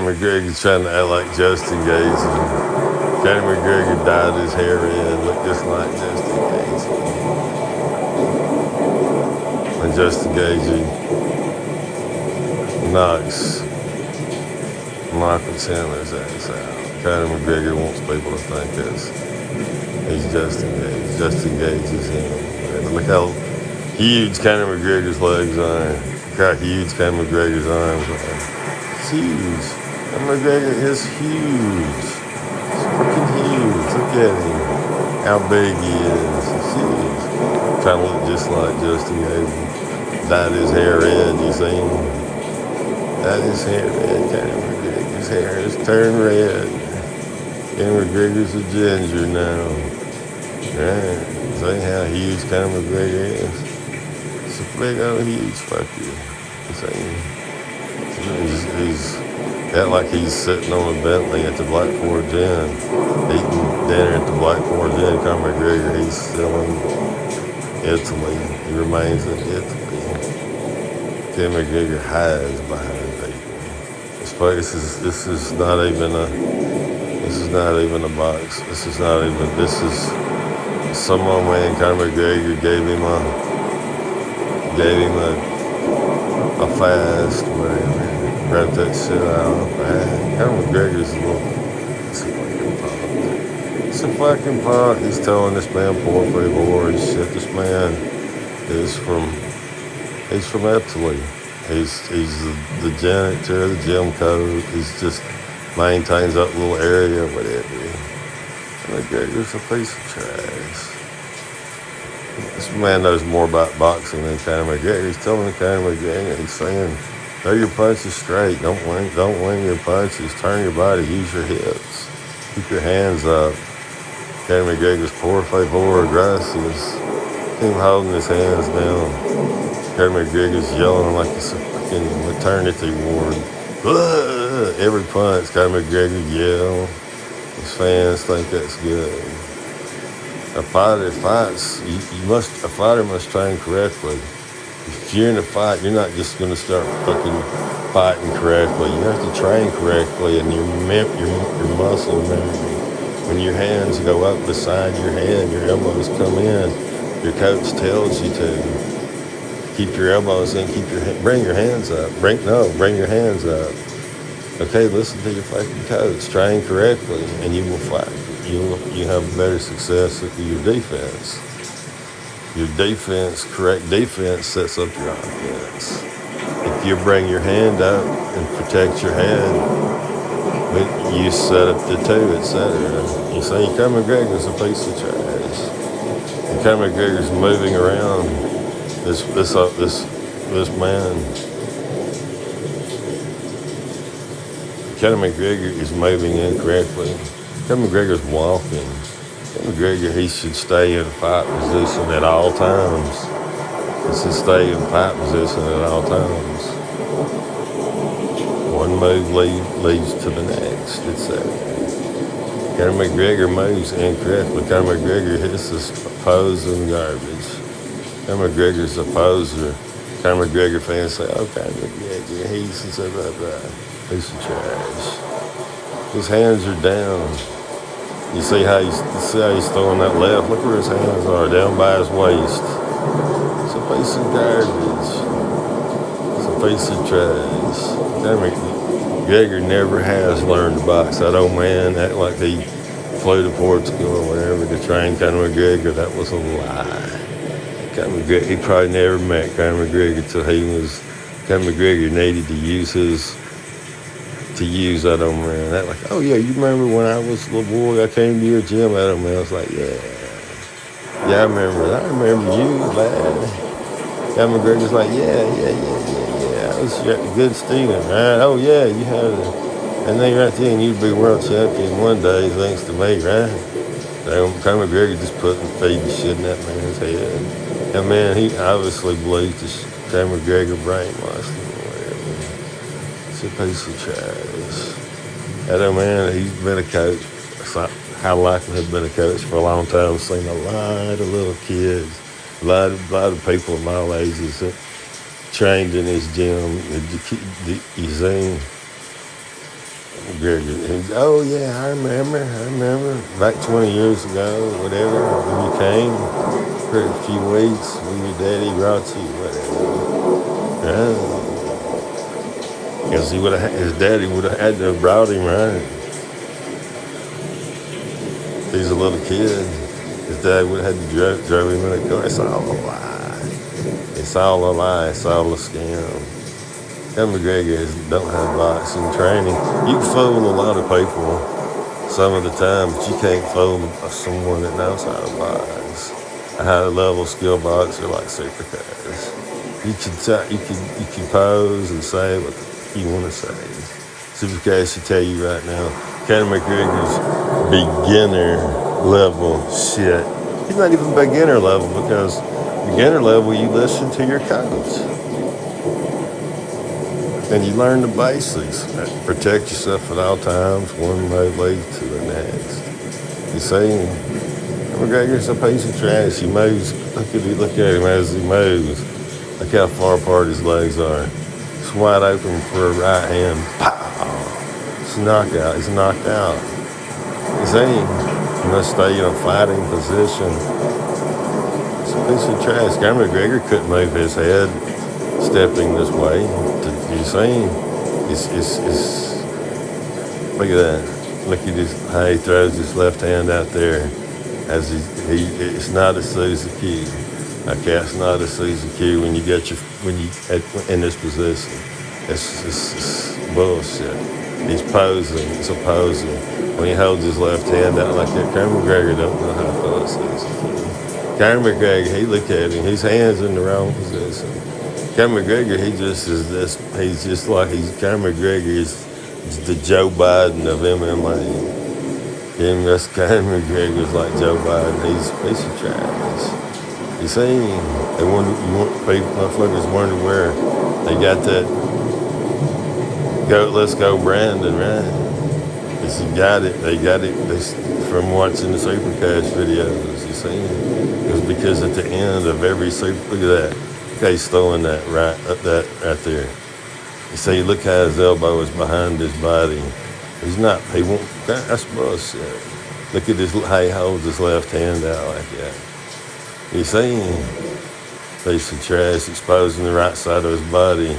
Conor McGregor's trying to act like Justin Gaethje. Conor McGregor dyed his hair red, looked just like Justin Gaethje. And Justin Gaethje knocks Michael Chandler's ass out. Conor McGregor wants people to think he's Justin Gaethje. Justin Gaethje is him. Look how huge Conor McGregor's legs are. Look how huge Conor McGregor's arms are. It's huge. Conor McGregor is huge. He's freaking huge. Look at him. How big he is. He's huge. Trying to look just like Justin Gaethje. Dyed his hair red, you see him? Dyed his hair red. Conor McGregor's hair is turned red. Conor McGregor's a ginger now. Right? See how huge Conor McGregor is? It's a big old huge fucker. See? He's act like he's sitting on a Bentley at the Black Forge Inn, eating dinner at the Black Forge Inn. Conor McGregor, he's still in Italy. He remains in Italy. Conor McGregor hides behind people. This is not even a box. This is some old man. Conor McGregor gave him a fast, whatever. Wrap that shit out. Conor McGregor's it's a fucking punk. He's telling this man poor people and shit. This man is from Italy. He's the janitor, the gym coach. He's just maintains that little area, whatever. McGregor's a piece of trash. This man knows more about boxing than Conor McGregor. He's telling Conor McGregor, he's saying, throw your punches straight. Don't wing your punches. Turn your body. Use your hips. Keep your hands up. Conor McGregor's poor aggressive. Keep holding his hands down. Conor McGregor's yelling like it's a fucking maternity ward. Every punch, Conor McGregor yell. His fans think that's good. A fighter fights. A fighter must train correctly. If you're in a fight, you're not just going to start fucking fighting correctly. You have to train correctly, and your muscle memory. When your hands go up beside your head, your elbows come in. Your coach tells you to keep your elbows in. Bring your hands up. Bring your hands up. Okay, listen to your fucking coach. Train correctly, and you will fight. You have better success with your defense. Correct defense sets up your offense. If you bring your hand up and protect your head, you set up the two, etc. You say Conor McGregor's a piece of trash. And Conor McGregor's moving around. This man. Conor McGregor is moving incorrectly. Conor McGregor's walking. Conor McGregor, he should stay in fight position at all times. He should stay in fight position at all times. One move leads to the next, etc. Conor McGregor moves incorrectly. Conor McGregor hits his opposing garbage. Conor McGregor's a poser. Conor McGregor fans say, oh, Conor McGregor, he's blah, blah. Piece of trash. His hands are down. You see how he's throwing that left? Look where his hands are, down by his waist. It's a piece of garbage. It's a piece of trash. Conor McGregor never has learned to box. That old man act like he flew to Portugal or whatever to train Conor McGregor. That was a lie. Conor McGregor, he probably never met Conor McGregor till Conor McGregor needed to use that old man. That like, oh yeah, you remember when I was a little boy, I came to your gym, that old man. I was like, yeah, I remember you, lad. Conor McGregor's like, yeah, I was a good student, right? Oh yeah, you had and then right then you'd be world champion one day thanks to me, right? So Conor McGregor just feeding shit in that man's head. And man, he obviously believes Conor McGregor brainwashed him. It's a piece of trash. That old man, he's been a coach. Highly Likely has been a coach for a long time. I've seen a lot of little kids, a lot of people of my ages that trained in his gym. You seen McGregor. Oh yeah, I remember. Back 20 years ago, whatever, when you came for a few weeks, when your daddy brought you, whatever. Right? Because his daddy would have had to have brought him, right? He's a little kid. His dad would have had to drove him in a car. It's all a lie. It's all a lie. It's all a scam. Conor McGregor don't have boxing training. You can fool a lot of people some of the time, but you can't fool someone that knows how to box. A high-level skill boxer like Supercars. You can pose and say what you want to say. Supercars should tell you right now, Conor McGregor's beginner level shit. He's not even beginner level because beginner level you listen to your coach. And you learn the basics. Protect yourself at all times. One move leads to the next. You see, McGregor's a piece of trash. He moves. Look at him as he moves. Look how far apart his legs are. It's wide open for a right hand. Pow! It's a knockout. He's knocked out. You see, he must stay in a fighting position. It's a piece of trash. Conor McGregor couldn't move his head stepping this way. You see, look at that. Look at how he throws his left hand out there. As it's not a Suzuki. A cat's not a Suzuki when you in this position. It's bullshit. He's posing. It's a posing. When he holds his left hand out like that, Conor McGregor don't know how to throw a Suzuki. Conor McGregor, he look at him. His hand's in the wrong position. Conor McGregor, he just is this. He's just like Conor McGregor is the Joe Biden of MMA. And that's Conor McGregor's like Joe Biden. He's a piece of trash. You see, motherfuckers wonder where they got that. Let's go, Brandon, right? They got it from watching the Supercash videos. You see, it was because at the end of every super, look at that. Okay, he's throwing that right there. You see, look how his elbow is behind his body. He won't, that's bullshit. Look at how he holds his left hand out like that. You see, piece of trash exposing the right side of his body.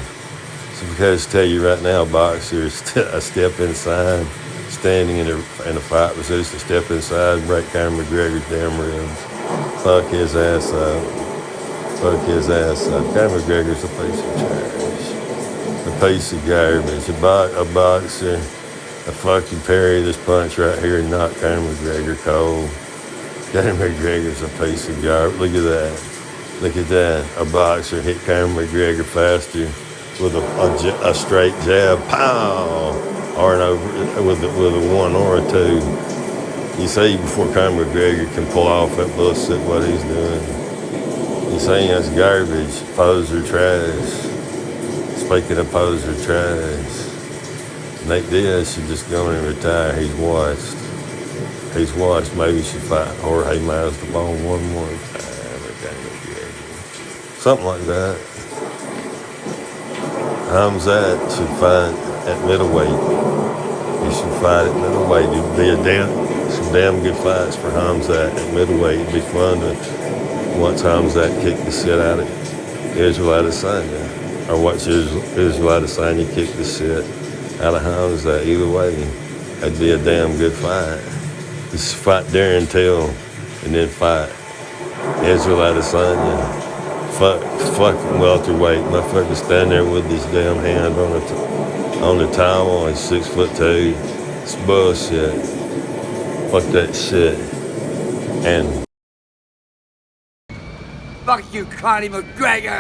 So because I tell you right now, boxers, a step inside, standing in a fight position, step inside, break Conor McGregor's damn ribs, fuck his ass up. Fuck his ass up. Conor McGregor's a piece of trash. A piece of garbage. A boxer, a fucking parry this punch right here and knock Conor McGregor cold. Conor McGregor's a piece of garbage. Look at that. Look at that. A boxer hit Conor McGregor faster with a straight jab. Pow! Or with a one or a two. You see, before Conor McGregor can pull off that bullshit what he's doing. You saying that's garbage, poser trash. Speaking of poser trash, Nate Diaz should just go and retire. He's washed. Maybe he should fight Jorge Masvidal one more time. Something like that. Khamzat should fight at middleweight. He should fight at middleweight. It'd be some damn good fights for Khamzat at middleweight. It'd be fun to watch Khamzat kick the shit out of Israel Adesanya. Or watch Israel Adesanya kick the shit out of Khamzat. Either way, that'd be a damn good fight. Just fight Darren Till and then fight Israel Adesanya. Fucking welterweight. Motherfucker stand there with his damn hand on the towel. He's 6'2". It's bullshit. Fuck that shit. And fuck you, Conor McGregor!